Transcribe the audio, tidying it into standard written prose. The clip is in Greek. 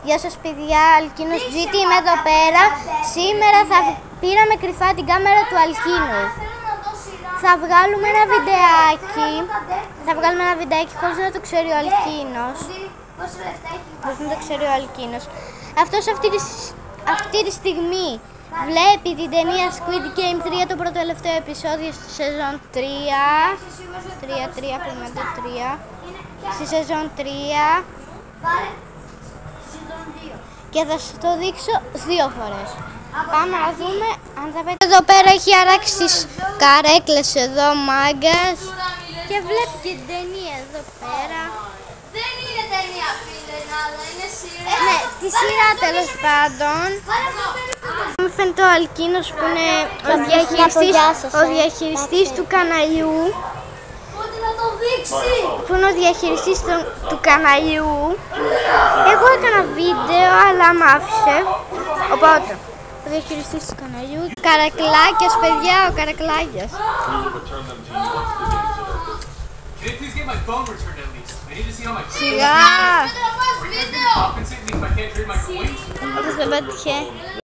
Γεια σας παιδιά, Αλκίνος GT είμαι εδώ πέρα. Σήμερα πήραμε κρυφά την κάμερα του Αλκίνου. Θα βγάλουμε ένα βιντεάκι χωρίς να το ξέρει ο Αλκίνος. Αυτός αυτή τη στιγμή βλέπει την ταινία Squid Game 3, το πρώτο τελευταίο επεισόδιο στη σεζόν 3. Στη σεζόν 3. Και θα σας το δείξω 2 φορές. Πάμε να δούμε αν θα πέτει. Εδώ πέρα έχει αράξει τις καρέκλες εδώ μάγκας. Και βλέπει και την ταινία εδώ πέρα. Δεν είναι ταινία φίλε, είναι σειρά. Ναι, τη σειρά τέλος πάντων. Μου φαίνεται ο Αλκίνος που είναι ο διαχειριστής του καναλιού. Που είναι ο διαχειριστής του καναλιού. Εγώ έκανα βίντεο αλλά μ' άφησε. Οπότε, ο διαχειριστής του καναλιού. Καρακλάκιας παιδιά, ο Καρακλάκιας. Σιγά! Όπως δεν πέτυχε.